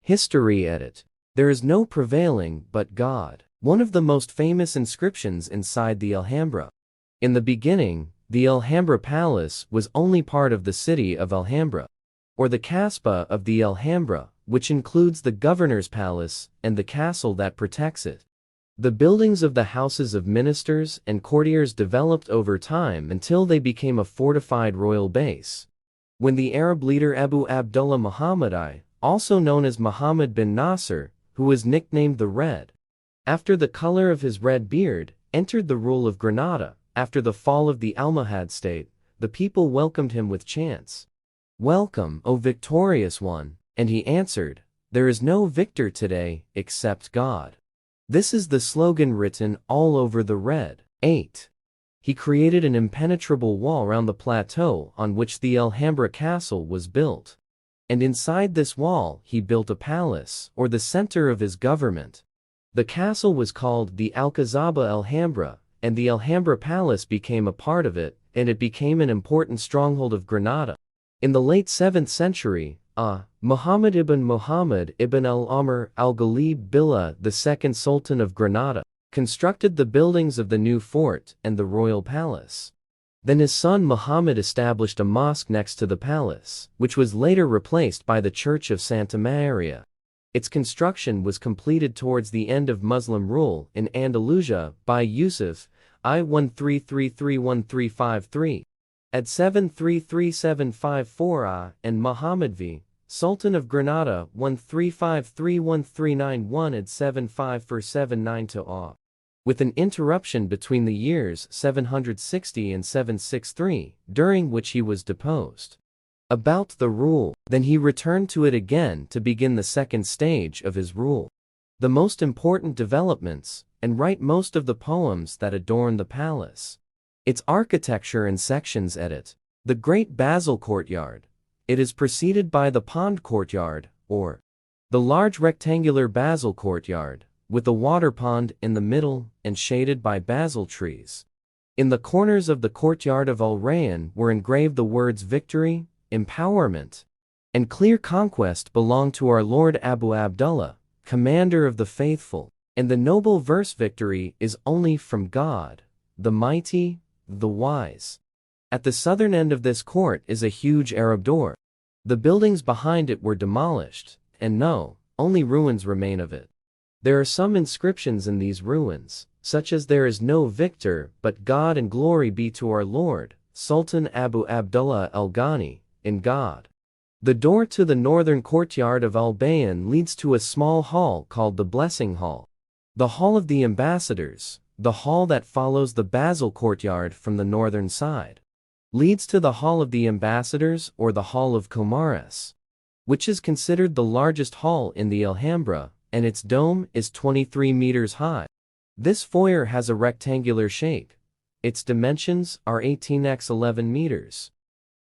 History edit. There is no prevailing but God. One of the most famous inscriptions inside the Alhambra. In the beginning, the Alhambra Palace was only part of the city of Alhambra, or the Casbah of the Alhambra, which includes the governor's palace and the castle that protects it. The buildings of the houses of ministers and courtiers developed over time until they became a fortified royal base. When the Arab leader Abu Abdullah Muhammad I, also known as Muhammad bin Nasr, who was nicknamed the Red, after the color of his red beard, entered the rule of Granada, after the fall of the Almohad state, the people welcomed him with chants. "Welcome, O victorious one," and he answered, "There is no victor today, except God." This is the slogan written all over the red. 8. He created an impenetrable wall around the plateau on which the Alhambra castle was built. And inside this wall he built a palace, or the center of his government. The castle was called the Alcazaba Alhambra, and the Alhambra Palace became a part of it, and it became an important stronghold of Granada. In the late 7th century, Muhammad ibn al-Amr al-Ghalib Billah, the second Sultan of Granada, constructed the buildings of the new fort and the royal palace. Then his son Muhammad established a mosque next to the palace, which was later replaced by the Church of Santa Maria. Its construction was completed towards the end of Muslim rule in Andalusia by Yusuf I 13331353 at 733-754 and Muhammad V, Sultan of Granada 1353-1391 at 75479 with an interruption between the years 760 and 763, during which he was deposed. About the rule, then he returned to it again to begin the second stage of his rule. The most important developments, and write most of the poems that adorn the palace. Its architecture and sections edit. The Great Basil Courtyard. It is preceded by the Pond Courtyard, or the large rectangular Basil Courtyard, with a water pond in the middle and shaded by basil trees. In the corners of the courtyard of Al Rayyan were engraved the words victory, empowerment, and clear conquest belong to our Lord Abu Abdullah, commander of the faithful, and the noble verse victory is only from God, the mighty, the wise. At the southern end of this court is a huge Arab door. The buildings behind it were demolished, and only ruins remain of it. There are some inscriptions in these ruins, such as "There is no victor but God and glory be to our Lord, Sultan Abu Abdullah al-Ghani, in God." The door to the northern courtyard of Al Bayyan leads to a small hall called the Blessing Hall. The Hall of the Ambassadors, the hall that follows the Basil Courtyard from the northern side, leads to the Hall of the Ambassadors or the Hall of Comares, which is considered the largest hall in the Alhambra, and its dome is 23 meters high. This foyer has a rectangular shape. Its dimensions are 18 x 11 meters.